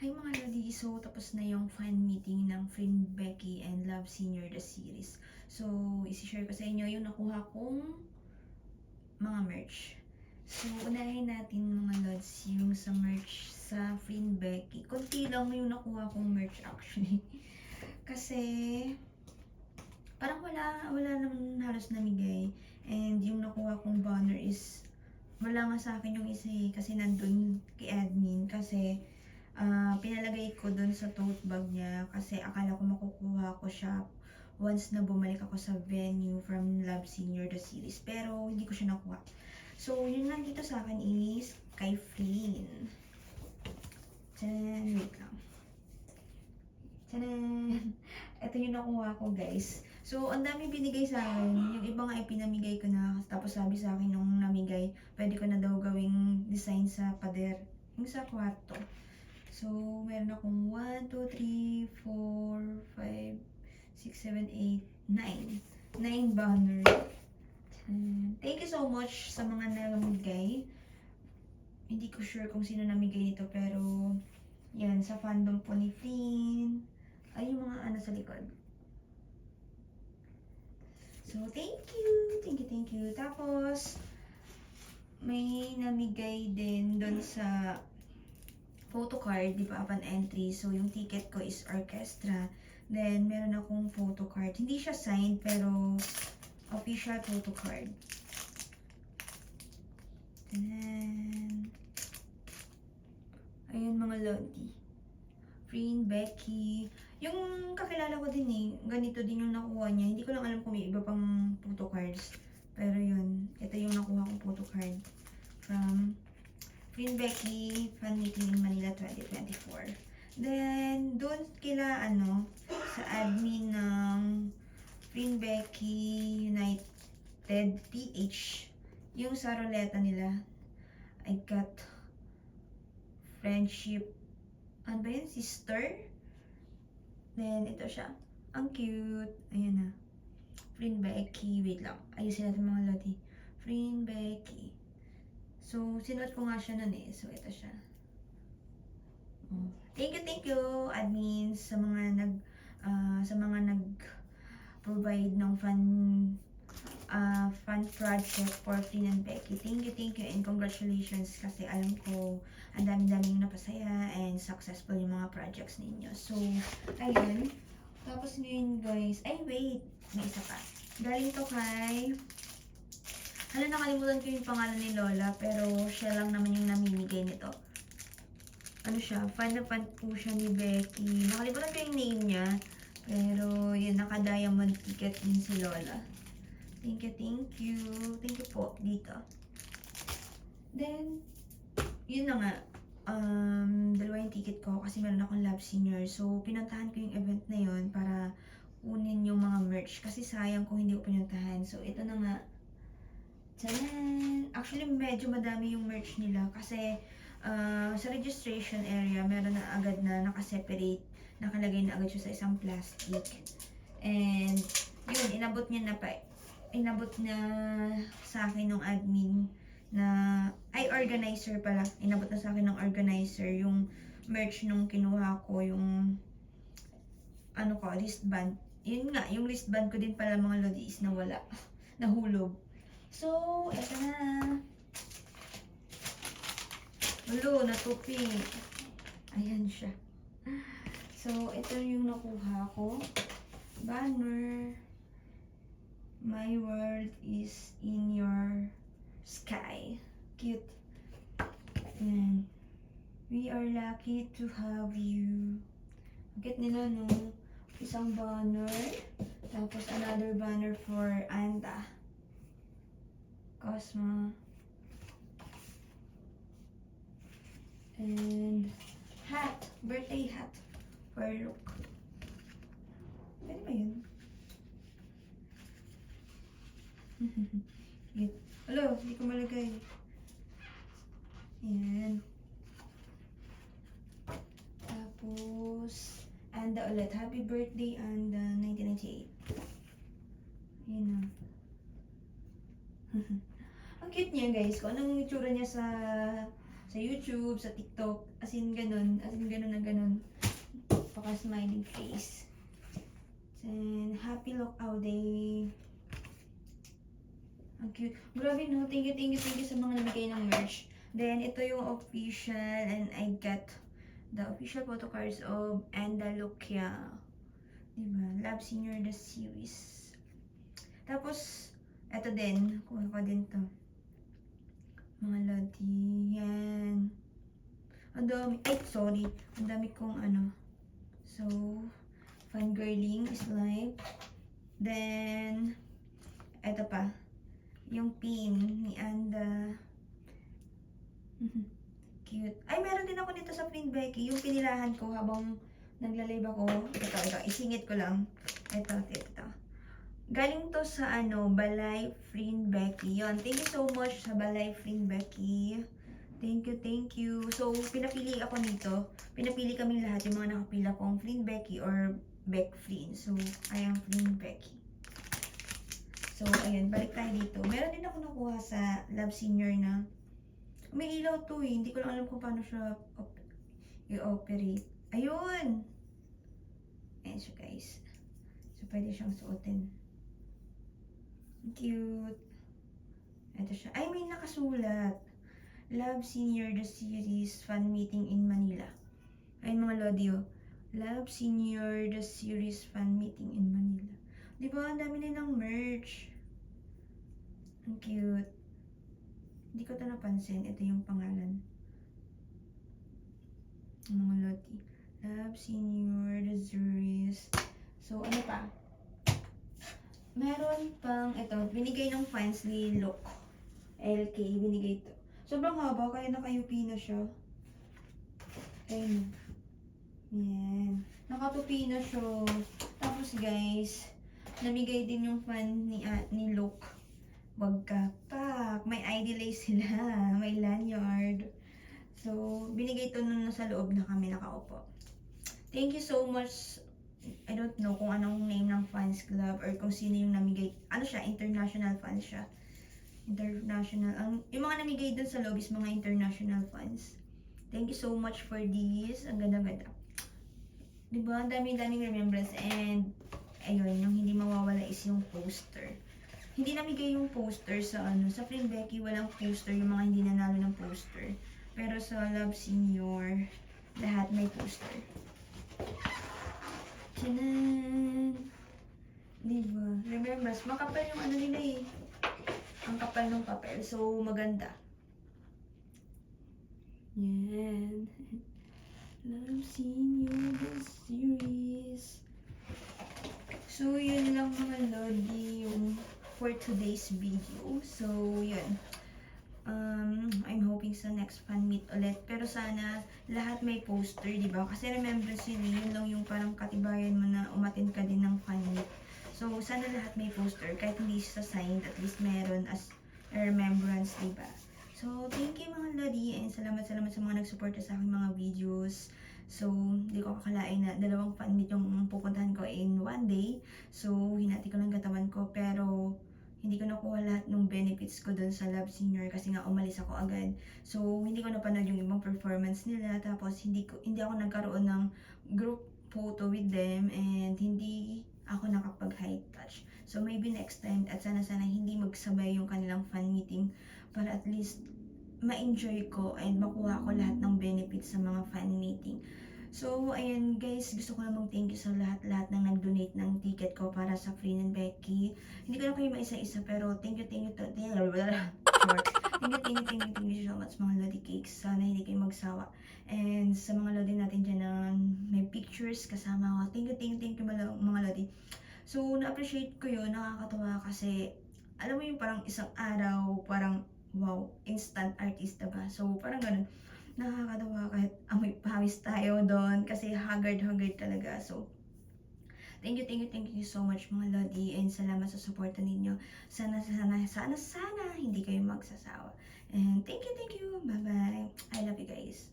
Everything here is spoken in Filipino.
Hi mga Lodi! So, tapos na yung fan meeting ng Friend Becky and Love Senior the series. So, isi-share ko sa inyo yung nakuha kong mga merch. So, unahin natin mga Lods yung sa merch sa Friend Becky. Konti lang yung nakuha kong merch actually. Kasi, parang wala naman halos namigay. And yung nakuha kong banner is, wala nga sa akin yung isa kasi nandun kay admin. Kasi, pinalagay ko dun sa tote bag niya kasi akala ko makukuha ko siya once na bumalik ako sa venue from Love Senior the series. Pero hindi ko siya nakuha. So, yun nandito sa akin is kay Flynn. Tchanan! Wait lang. Tchanan! Ito yung nakuha ko, guys. So, ang dami binigay sa akin. Yung iba nga ay pinamigay ko na. Tapos sabi sa akin nung namigay, pwede ko na daw gawing design sa pader. Yung sa kwarto. So, meron akong 1, 2, 3, 4, 5, 6, 7, 8, 9. 9 banner. Thank you so much sa mga namigay. Hindi ko sure kung sino namigay nito pero yan, sa fandom po ni Flynn. Ay, yung mga ano sa likod. So, thank you. Thank you. Tapos, may namigay din doon sa photo card, di ba, upon entry. So, yung ticket ko is orchestra. Then, meron akong photo card. Hindi siya signed, pero official photo card. Then, ayun mga lodi. Friend, Becky. Yung kakilala ko din eh, ganito din yung nakuha niya. Hindi ko lang alam kung may iba pang photo cards. Pero yun, ito yung nakuha kong photo card from Friend Becky, fan meeting in Manila 2024. Then, doon kila sa admin ng Friend Becky United PH, yung sa roleta nila, I got friendship, ano ba yun? Sister? Then, ito siya. Ang cute. Ayan na. Friend Becky. Wait lang. Ayusin natin mga lodi. Friend Becky. So, sinuot ko nga siya nun eh. So, ito siya. Oh. Thank you, admins, sa mga nag-provide ng fun project for Flynn and Becky. Thank you, and congratulations kasi alam ko ang dami-daming napasaya and successful yung mga projects ninyo. So, ayun. Tapos ngayon guys, ay wait, may isa pa. Galing to kay, nakalimutan ko yung pangalan ni Lola, pero siya lang naman yung namimigay nito. Ano siya, fan na fan po siya ni Becky. Nakalimutan ko yung name niya, pero yun, naka-diamond ticket din si Lola. Thank you. Thank you po dito. Then, yun na nga, dalawa yung ticket ko kasi meron akong Love Senior. So, pinuntahan ko yung event na yun para kunin yung mga merch kasi sayang kung hindi ko pinuntahan. So, ito na nga. Tchanan! Actually, medyo madami yung merch nila kasi sa registration area, meron na agad na nakaseparate, nakalagay na agad siya sa isang plastic. And, yun, inabot na sa akin ng admin na, organizer pala. Inabot na sa akin ng organizer yung merch nung kinuha ko, yung, wristband. Yun nga, yung wristband ko din pala mga lodi is nawala. Nahulog. So, eto na. Ulo, natupi. Ayan siya. So, ito yung nakuha ko. Banner. My world is in your sky. Cute. Ayan. We are lucky to have you. Bakit nila, no? Isang banner. Tapos, another banner for Anta. Cosmo. And hat. Birthday hat. For look. Pwede ba yun? Cute. Hello, hindi ko malagay. Ayan. Tapos, Anda ulit. Happy birthday, Anda, 1998. Ayan na. Ang cute niya guys. Kung anong itsura niya sa YouTube, sa TikTok, as in ganun na ganun. Paka-smiling face. And happy lookout day. Ang cute. Grabe no, thank you sa mga namigay ng merch. Then, ito yung official and I got the official photo cards of Andalucía. Diba? Love Senior the series. Tapos, ito din. Kuha ko din to. Mga lodi. Yan. Ang dami. Ay, sorry. Ang dami kong ano. So, fangirling is life. Then, eto pa. Yung pin ni Anda. Cute. Ay, meron din ako nito sa Pin Becky. Yung pinilahan ko habang nagla-live ako. Ito. Isingit ko lang. Ito. Galing to sa Balay Friend Becky. Yun. Thank you so much sa Balay Friend Becky. Thank you. So, pinapili ako nito. Pinapili kami lahat yung mga nakapila kong Friend Becky or Beck Friend. So, I am Friend Becky. So, ayan. Balik tayo dito. Meron din ako nakuha sa Love Senior na may ilaw to eh. Hindi ko lang alam kung paano siya i-operate. Ayun! Ayan siya guys. So, pwede siyang suotin. Cute. Ito siya. Ay, may nakasulat. Love Senior the series fan meeting in Manila. Ayun mga lodi oh. Love Senior the series fan meeting in Manila. Diba? Ang dami nilang merch. Ang cute. Hindi ko ito napansin. Ito yung pangalan. Mga lodi. Love Senior the series. So, ano pa? Meron pang, ito, binigay ng fans ni Look. LK, binigay ito. Sobrang haba, kaya nakayupi na siya. Ayun. Yan. Nakatupi na siya. Tapos guys, namigay din yung fan ni Look. Wag ka pa. May ID lace sila. May lanyard. So, binigay ito nung nasa loob na kami nakaupo. Thank you so much. I don't know kung anong name ng fans club or kung sino yung namigay. Ano siya? International fans siya. International. Yung mga namigay dun sa loob is mga international fans. Thank you so much for this. Ang ganda-ganda. Diba? Ang daming remembrance. And, ayun, yung hindi mawawala is yung poster. Hindi namigay yung poster sa sa Friend Becky, walang poster yung mga hindi nanalo ng poster. Pero sa Love Senior, lahat may poster. Tinan! Diba? Remembrance. Makapal yung nila eh. Ang kapal ng papel. So, maganda. Yan. Love Senior the series. So, yun lang mga lodi yung for today's video. So, yun. I'm hoping sa next fan meet ulit. Pero sana lahat may poster, di ba? Kasi remembrance yun lang yung parang katibayan mo na umattend ka din ng fan meet. So, sana lahat may poster. Kahit hindi siya signed, at least meron as a remembrance, di ba? So, thank you mga lodi. And salamat sa mga nagsuporta sa aking mga videos. So, hindi ko kakalain na 2 fan meet yung pupuntahan ko in 1 day. So, hinati ko lang katawan ko. Pero, hindi ko nakuha lahat ng benefits ko dun sa Love Senior kasi nga umalis ako agad. So, hindi ko napanood yung ibang performance nila. Tapos, hindi ako nagkaroon ng group photo with them. And, hindi ako nakapag-high touch. So, maybe next time at sana hindi magsabay yung kanilang fan meeting para at least ma-enjoy ko and makuha ko lahat ng benefits sa mga fan meeting. So, ayan guys, gusto ko namang thank you sa lahat ng nag-donate ng ticket ko para sa Friend and Becky. Hindi ko na kayo maisa-isa pero thank you so much mga Lodi Cakes. Sana hindi kayo magsawa. And sa mga Lodi natin dyan na may pictures kasama ko. Thank you mga Lodi. So, na-appreciate ko yun, nakakatawa kasi alam mo yung parang isang araw, parang wow, instant artista ba? So, parang ganun. Nakakatawa kahit amoy pawis tayo doon kasi haggard talaga. So, thank you so much mga Lodi and salamat sa suporta ninyo. Sana hindi kayo magsasawa. And thank you. Bye-bye. I love you guys.